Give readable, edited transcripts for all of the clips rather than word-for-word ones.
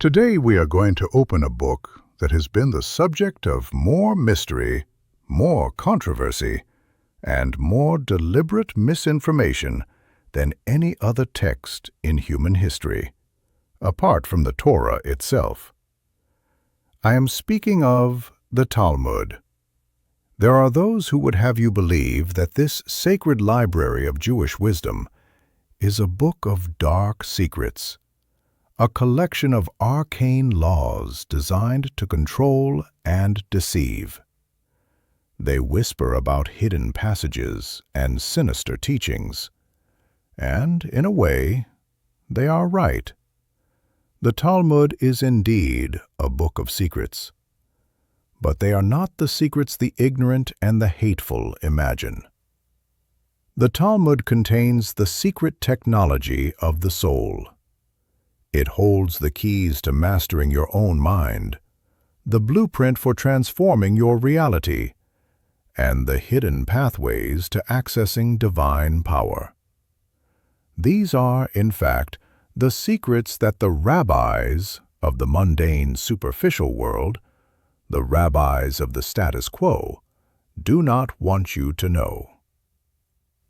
Today we are going to open a book that has been the subject of more mystery, more controversy, and more deliberate misinformation than any other text in human history, apart from the Torah itself. I am speaking of the Talmud. There are those who would have you believe that this sacred library of Jewish wisdom is a book of dark secrets, a collection of arcane laws designed to control and deceive. They whisper about hidden passages and sinister teachings, and, in a way, they are right. The Talmud is indeed a book of secrets, but they are not the secrets the ignorant and the hateful imagine. The Talmud contains the secret technology of the soul. It holds the keys to mastering your own mind, the blueprint for transforming your reality, and the hidden pathways to accessing divine power. These are, in fact, the secrets that the rabbis of the mundane, superficial world, the rabbis of the status quo, do not want you to know.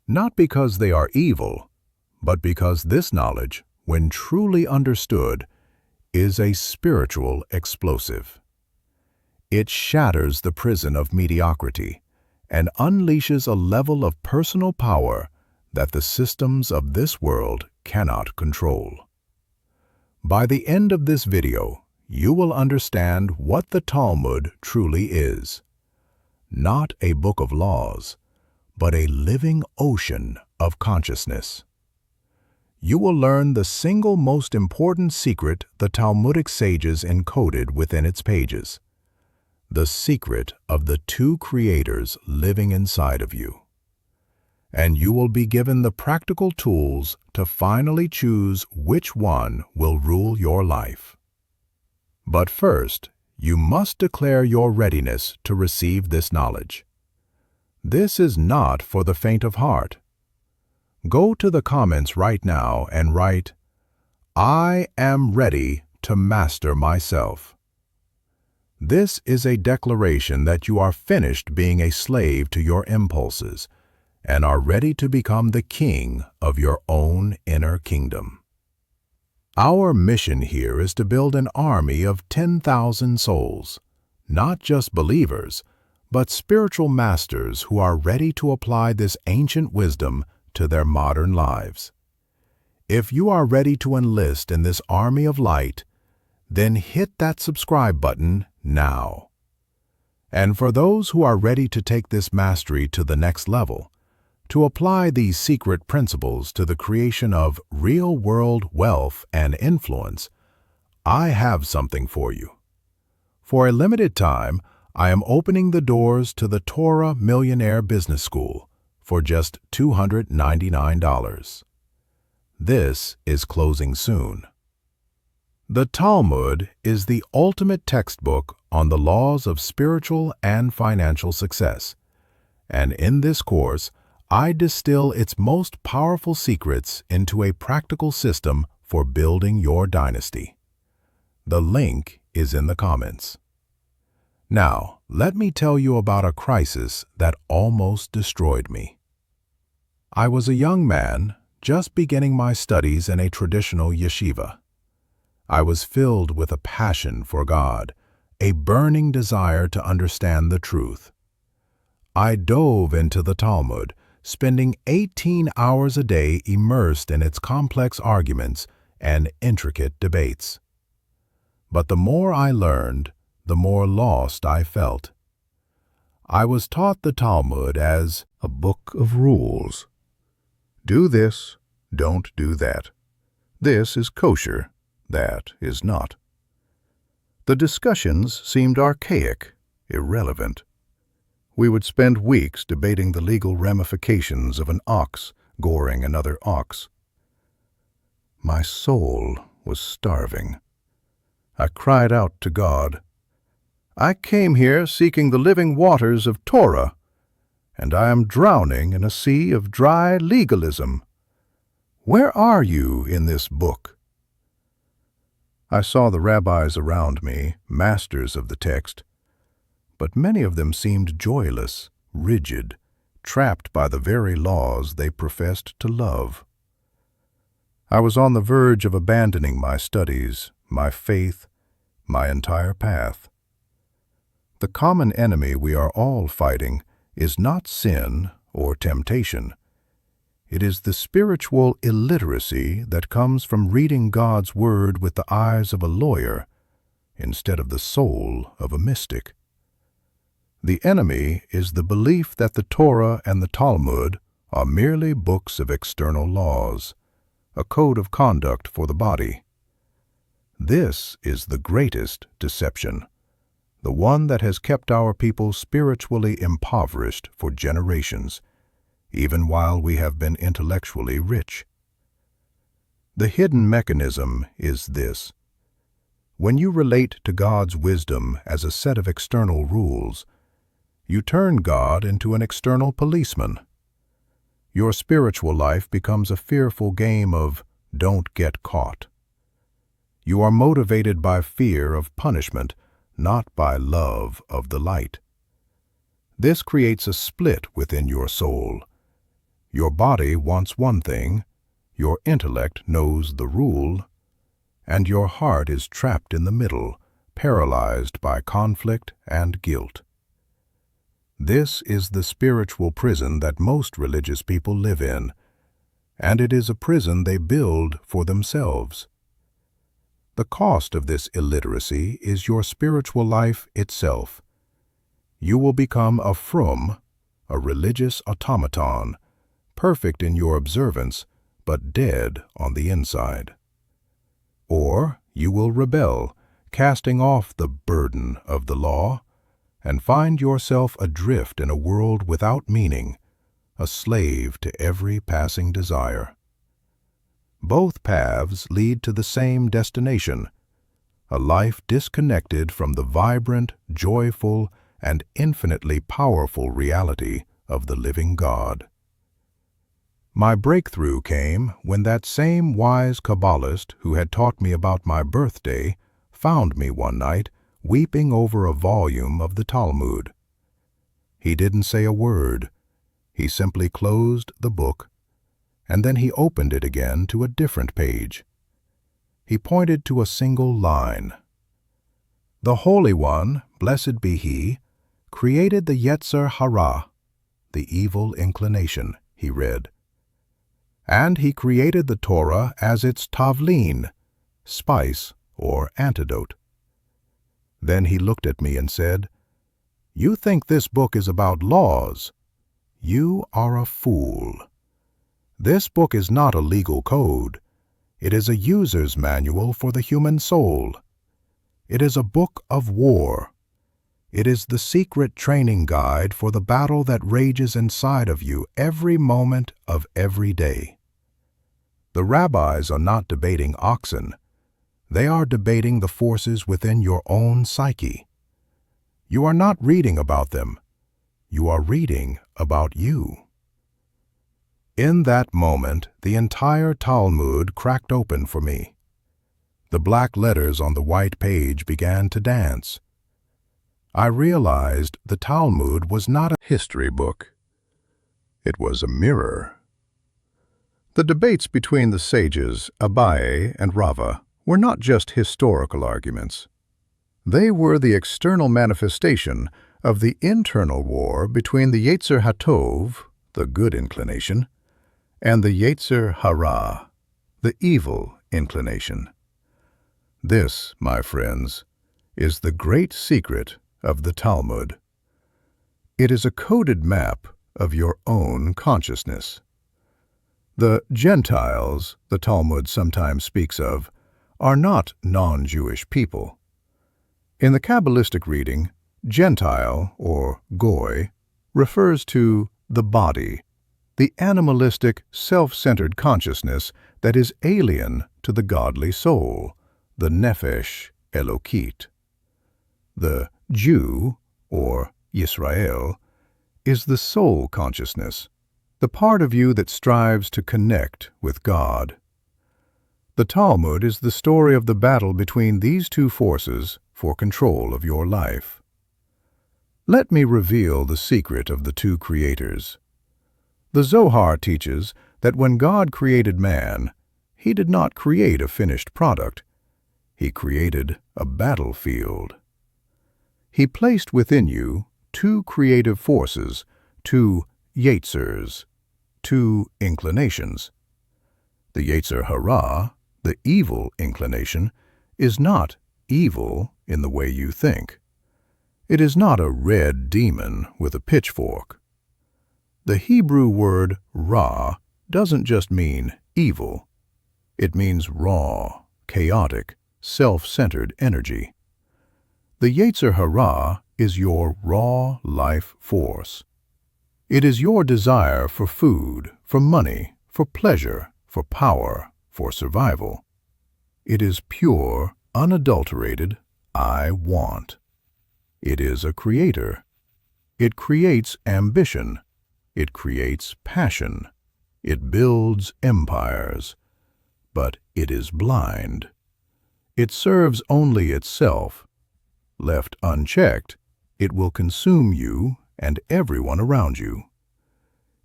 Not because they are evil, but because this knowledge, when truly understood, is a spiritual explosive. It shatters the prison of mediocrity and unleashes a level of personal power that the systems of this world cannot control. By the end of this video, you will understand what the Talmud truly is. Not a book of laws, but a living ocean of consciousness. You will learn the single most important secret the Talmudic sages encoded within its pages, the secret of the two creators living inside of you. And you will be given the practical tools to finally choose which one will rule your life. But first, you must declare your readiness to receive this knowledge. This is not for the faint of heart. Go to the comments right now and write, "I am ready to master myself." This is a declaration that you are finished being a slave to your impulses and are ready to become the king of your own inner kingdom. Our mission here is to build an army of 10,000 souls, not just believers, but spiritual masters who are ready to apply this ancient wisdom to their modern lives. If you are ready to enlist in this army of light, then hit that subscribe button now. And for those who are ready to take this mastery to the next level, to apply these secret principles to the creation of real-world wealth and influence, I have something for you. For a limited time, I am opening the doors to the Torah Millionaire Business School for just $299. This is closing soon. The Talmud is the ultimate textbook on the laws of spiritual and financial success, and in this course, I distill its most powerful secrets into a practical system for building your dynasty. The link is in the comments. Now, let me tell you about a crisis that almost destroyed me. I was a young man, just beginning my studies in a traditional yeshiva. I was filled with a passion for God, a burning desire to understand the truth. I dove into the Talmud, spending 18 hours a day immersed in its complex arguments and intricate debates. But the more I learned, the more lost I felt. I was taught the Talmud as a book of rules. Do this, don't do that. This is kosher, that is not. The discussions seemed archaic, irrelevant. We would spend weeks debating the legal ramifications of an ox goring another ox. My soul was starving. I cried out to God, "I came here seeking the living waters of Torah, and I am drowning in a sea of dry legalism. Where are you in this book?" I saw the rabbis around me, masters of the text, but many of them seemed joyless, rigid, trapped by the very laws they professed to love. I was on the verge of abandoning my studies, my faith, my entire path. The common enemy we are all fighting is not sin or temptation. It is the spiritual illiteracy that comes from reading God's Word with the eyes of a lawyer instead of the soul of a mystic. The enemy is the belief that the Torah and the Talmud are merely books of external laws, a code of conduct for the body. This is the greatest deception, the one that has kept our people spiritually impoverished for generations, even while we have been intellectually rich. The hidden mechanism is this. When you relate to God's wisdom as a set of external rules, you turn God into an external policeman. Your spiritual life becomes a fearful game of don't get caught. You are motivated by fear of punishment, not by love of the light. This creates a split within your soul. Your body wants one thing, your intellect knows the rule, and your heart is trapped in the middle, paralyzed by conflict and guilt. This is the spiritual prison that most religious people live in, and it is a prison they build for themselves. The cost of this illiteracy is your spiritual life itself. You will become a frum, a religious automaton, perfect in your observance, but dead on the inside. Or you will rebel, casting off the burden of the law, and find yourself adrift in a world without meaning, a slave to every passing desire. Both paths lead to the same destination, a life disconnected from the vibrant, joyful, and infinitely powerful reality of the living God. My breakthrough came when that same wise Kabbalist who had taught me about my birthday found me one night weeping over a volume of the Talmud. He didn't say a word. He simply closed the book, and then he opened it again to a different page. He pointed to a single line. "The Holy One, blessed be He, created the Yetzer Hara, the evil inclination," he read. "And He created the Torah as its tavlin, spice or antidote." Then he looked at me and said, "You think this book is about laws. You are a fool. This book is not a legal code. It is a user's manual for the human soul. It is a book of war. It is the secret training guide for the battle that rages inside of you every moment of every day. The rabbis are not debating oxen. They are debating the forces within your own psyche. You are not reading about them. You are reading about you." In that moment, the entire Talmud cracked open for me. The black letters on the white page began to dance. I realized the Talmud was not a history book. It was a mirror. The debates between the sages Abaye and Rava were not just historical arguments. They were the external manifestation of the internal war between the Yetzer Hatov, the good inclination, and the Yetzer Hara, the evil inclination. This, my friends, is the great secret of the Talmud. It is a coded map of your own consciousness. The Gentiles the Talmud sometimes speaks of are not non-Jewish people. In the Kabbalistic reading, Gentile, or Goy, refers to the body, the animalistic, self-centered consciousness that is alien to the godly soul, the Nefesh Elokit. The Jew, or Yisrael, is the soul consciousness, the part of you that strives to connect with God. The Talmud is the story of the battle between these two forces for control of your life. Let me reveal the secret of the two creators. The Zohar teaches that when God created man, He did not create a finished product. He created a battlefield. He placed within you two creative forces, two yetzers, two inclinations. The yetzer hara, the evil inclination, is not evil in the way you think. It is not a red demon with a pitchfork. The Hebrew word ra doesn't just mean evil. It means raw, chaotic, self-centered energy. The yetzer hara is your raw life force. It is your desire for food, for money, for pleasure, for power, for survival. It is pure, unadulterated, I want. It is a creator. It creates ambition. It creates passion. It builds empires. But it is blind. It serves only itself. Left unchecked, it will consume you and everyone around you.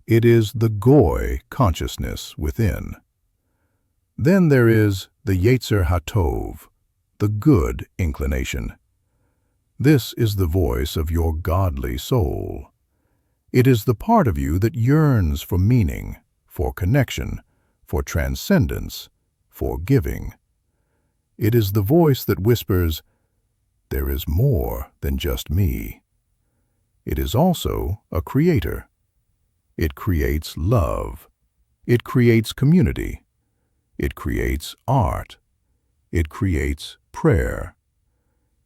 It is the goy consciousness within. Then there is the yetzer hatov, the good inclination. This is the voice of your godly soul. It is the part of you that yearns for meaning, for connection, for transcendence, for giving. It is the voice that whispers, "There is more than just me." It is also a creator. It creates love. It creates community. It creates art. It creates prayer.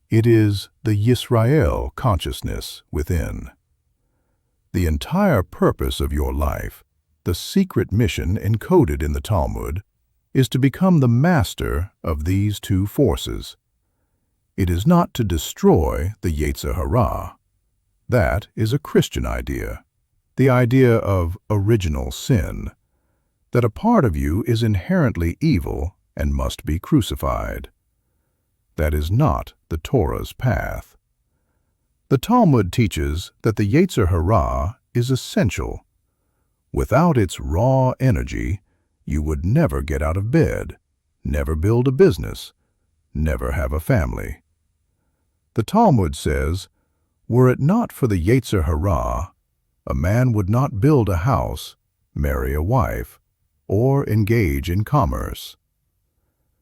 It is the Yisrael consciousness within. The entire purpose of your life, the secret mission encoded in the Talmud, is to become the master of these two forces. It is not to destroy the yetzer hara. That is a Christian idea, the idea of original sin, that a part of you is inherently evil and must be crucified. That is not the Torah's path. The Talmud teaches that the yetzer hara is essential. Without its raw energy, you would never get out of bed, never build a business, never have a family. The Talmud says, were it not for the yetzer hara, a man would not build a house, marry a wife, or engage in commerce.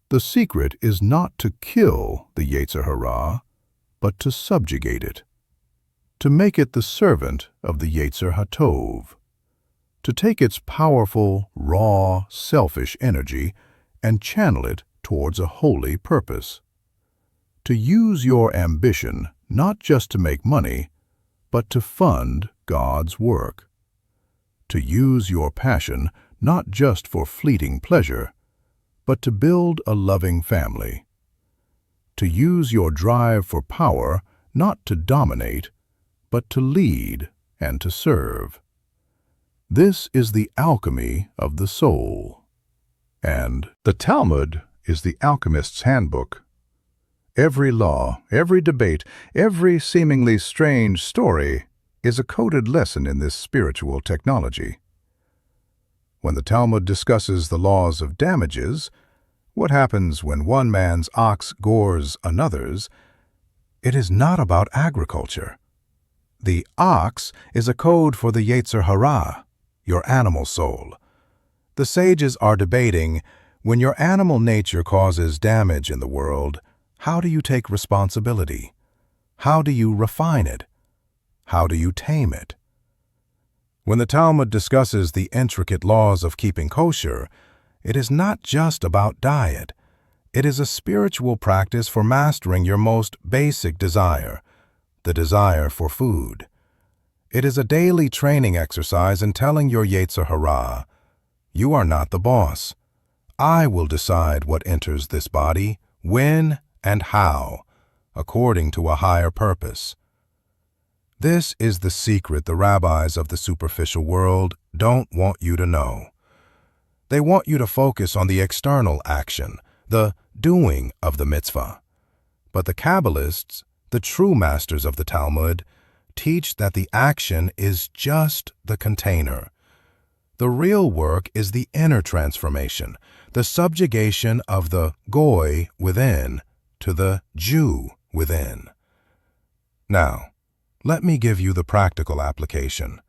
The secret is not to kill the yetzer hara, but to subjugate it, to make it the servant of the yetzer hatov, to take its powerful, raw, selfish energy and channel it towards a holy purpose, to use your ambition not just to make money, but to fund God's work, to use your passion not just for fleeting pleasure, but to build a loving family, to use your drive for power not to dominate, but to lead and to serve. This is the alchemy of the soul. And the Talmud is the alchemist's handbook. Every law, every debate, every seemingly strange story is a coded lesson in this spiritual technology. When the Talmud discusses the laws of damages, what happens when one man's ox gores another's, it is not about agriculture. The ox is a code for the yetzer hara, your animal soul. The sages are debating, when your animal nature causes damage in the world, how do you take responsibility? How do you refine it? How do you tame it? When the Talmud discusses the intricate laws of keeping kosher, it is not just about diet. It is a spiritual practice for mastering your most basic desire, the desire for food. It is a daily training exercise in telling your yetzer hara, you are not the boss. I will decide what enters this body, when and how, according to a higher purpose. This is the secret the rabbis of the superficial world don't want you to know. They want you to focus on the external action, the doing of the mitzvah. But the Kabbalists, the true masters of the Talmud, teach that the action is just the container. The real work is the inner transformation, the subjugation of the goy within to the Jew within. Now, let me give you the practical application.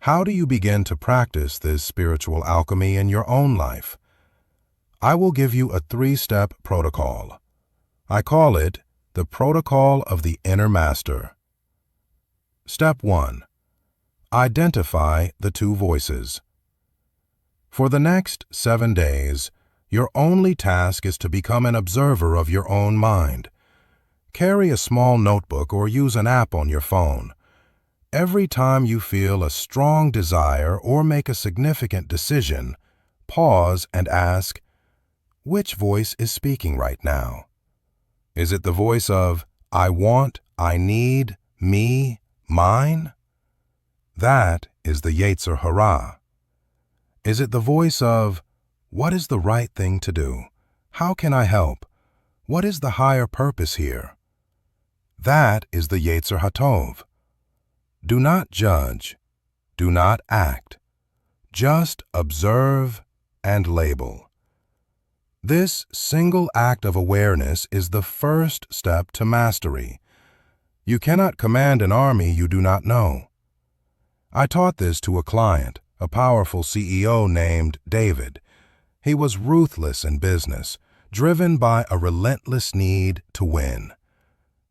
How do you begin to practice this spiritual alchemy in your own life? I will give you a 3-step protocol. I call it the protocol of the inner master. Step 1. Identify the two voices. For the next 7 days, your only task is to become an observer of your own mind. Carry a small notebook or use an app on your phone. Every time you feel a strong desire or make a significant decision, pause and ask, which voice is speaking right now? Is it the voice of, I want, I need, me, mine? That is the Yetzer Hara. Is it the voice of, what is the right thing to do? How can I help? What is the higher purpose here? That is the Yetzer HaTov. Do not judge. Do not act. Just observe and label. This single act of awareness is the first step to mastery. You cannot command an army you do not know. I taught this to a client, a powerful CEO named David. He was ruthless in business, driven by a relentless need to win.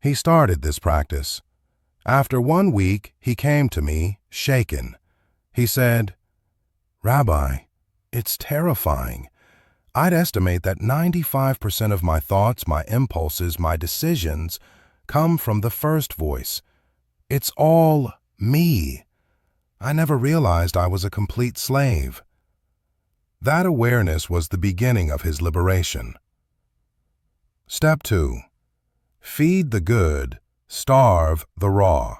He started this practice. After 1 week, he came to me, shaken. He said, Rabbi, it's terrifying. I'd estimate that 95% of my thoughts, my impulses, my decisions come from the first voice. It's all me. I never realized I was a complete slave. That awareness was the beginning of his liberation. Step 2. Feed the good, starve the raw.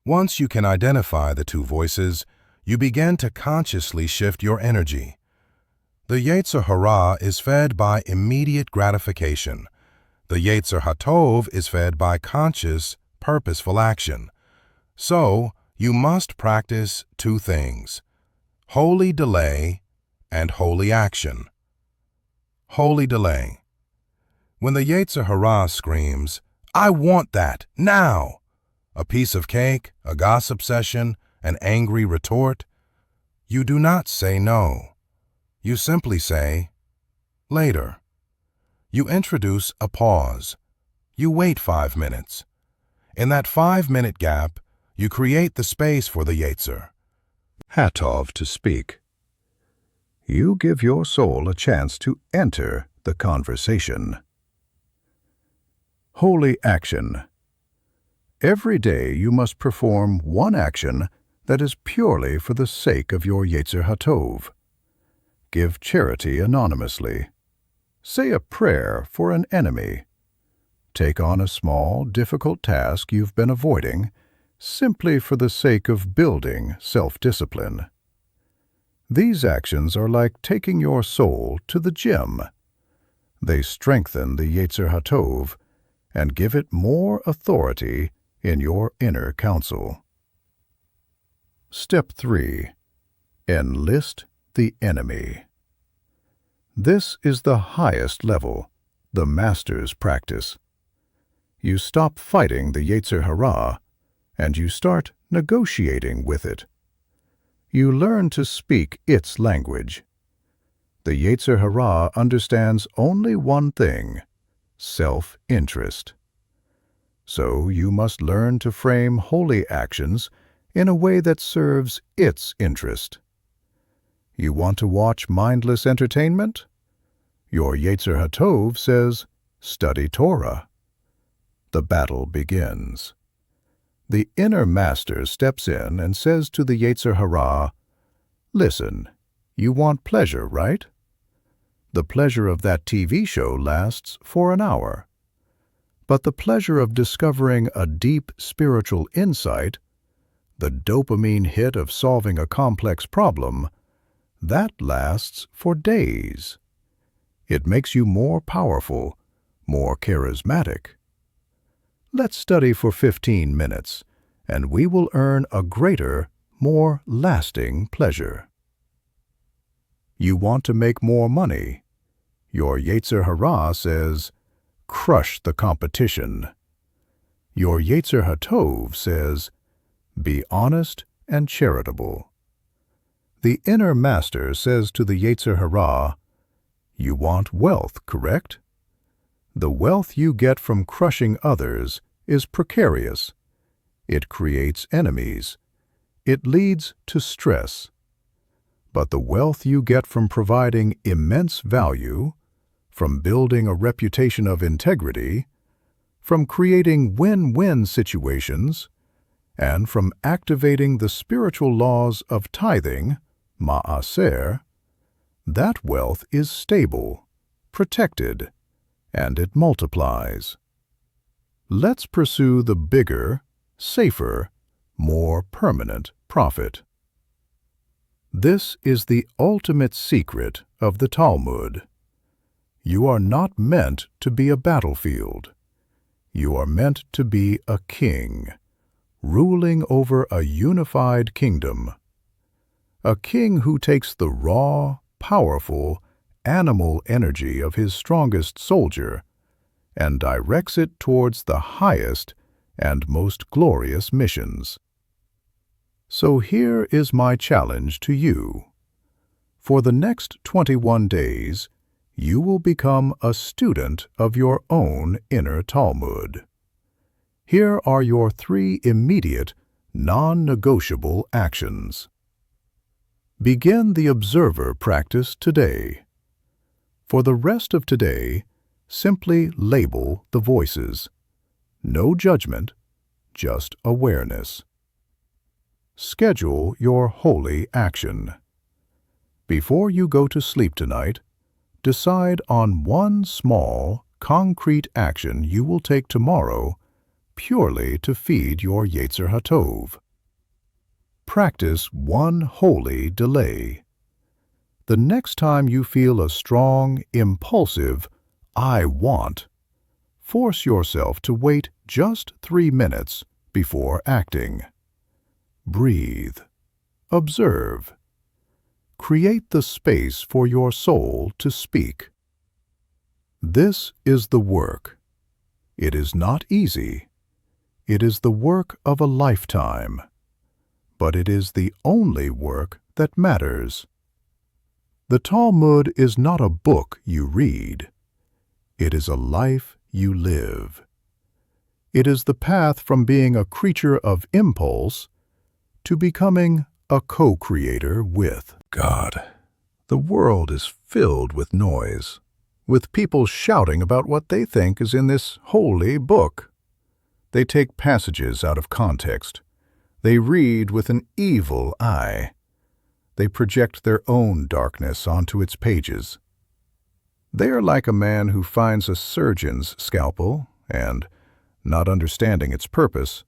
Once you can identify the two voices, you begin to consciously shift your energy. The Yetzer Hara is fed by immediate gratification. The Yetzer HaTov is fed by conscious, purposeful action. So, you must practice 2 things: holy delay and holy action. Holy delay. When the Yetzer Hara screams, I want that, now! A piece of cake, a gossip session, an angry retort, you do not say no. You simply say, later. You introduce a pause. You wait 5 minutes. In that 5-minute gap, you create the space for the Yetzer HaTov to speak. You give your soul a chance to enter the conversation. Holy action. Every day you must perform one action that is purely for the sake of your Yetzer HaTov. Give charity anonymously. Say a prayer for an enemy. Take on a small, difficult task you've been avoiding, simply for the sake of building self-discipline. These actions are like taking your soul to the gym. They strengthen the Yetzer HaTov and give it more authority in your inner council. Step 3. Enlist the enemy. This is the highest level, the master's practice. You stop fighting the Yetzer Hara and you start negotiating with it. You learn to speak its language. The Yetzer Hara understands only one thing: self-interest. So you must learn to frame holy actions in a way that serves its interest. You want to watch mindless entertainment? Your Yetzer HaTov says, study Torah. The battle begins. The inner master steps in and says to the Yetzer Hara, listen, you want pleasure, right? The pleasure of that TV show lasts for an hour. But the pleasure of discovering a deep spiritual insight, the dopamine hit of solving a complex problem, that lasts for days. It makes you more powerful, more charismatic. Let's study for 15 minutes, and we will earn a greater, more lasting pleasure. You want to make more money. Your Yetzer Hara says, crush the competition. Your Yetzer HaTov says, be honest and charitable. The inner master says to the Yetzer Hara, you want wealth, correct? The wealth you get from crushing others is precarious. It creates enemies. It leads to stress. But the wealth you get from providing immense value, from building a reputation of integrity, from creating win-win situations, and from activating the spiritual laws of tithing, ma'aser, that wealth is stable, protected, and it multiplies. Let's pursue the bigger, safer, more permanent profit. This is the ultimate secret of the Talmud. You are not meant to be a battlefield. You are meant to be a king, ruling over a unified kingdom. A king who takes the raw, powerful, animal energy of his strongest soldier and directs it towards the highest and most glorious missions. So here is my challenge to you. For the next 21 days, you will become a student of your own inner Talmud. Here are your 3 immediate, non-negotiable actions. Begin the observer practice today. For the rest of today, simply label the voices. No judgment, just awareness. Schedule your holy action. Before you go to sleep tonight, decide on one small, concrete action you will take tomorrow purely to feed your Yetzer HaTov. Practice one holy delay. The next time you feel a strong, impulsive, I want, force yourself to wait just 3 minutes before acting. Breathe. Observe. Create the space for your soul to speak. This is the work. It is not easy. It is the work of a lifetime. But it is the only work that matters. The Talmud is not a book you read. It is a life you live. It is the path from being a creature of impulse to becoming a co-creator with God. The world is filled with noise, with people shouting about what they think is in this holy book. They take passages out of context. They read with an evil eye. They project their own darkness onto its pages. They are like a man who finds a surgeon's scalpel and, not understanding its purpose,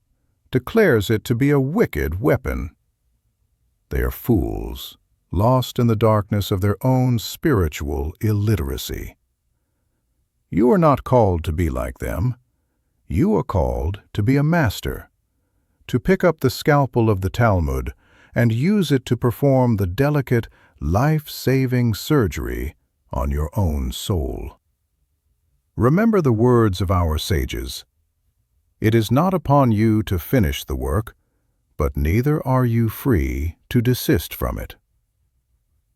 declares it to be a wicked weapon. They are fools, lost in the darkness of their own spiritual illiteracy. You are not called to be like them. You are called to be a master, to pick up the scalpel of the Talmud and use it to perform the delicate, life-saving surgery on your own soul. Remember the words of our sages. It is not upon you to finish the work, but neither are you free to desist from it.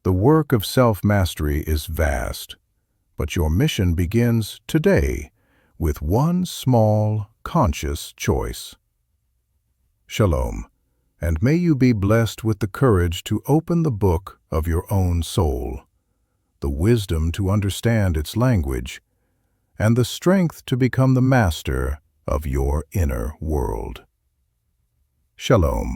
The work of self-mastery is vast, but your mission begins today with one small, conscious choice. Shalom, and may you be blessed with the courage to open the book of your own soul, the wisdom to understand its language, and the strength to become the master of your inner world. Shalom.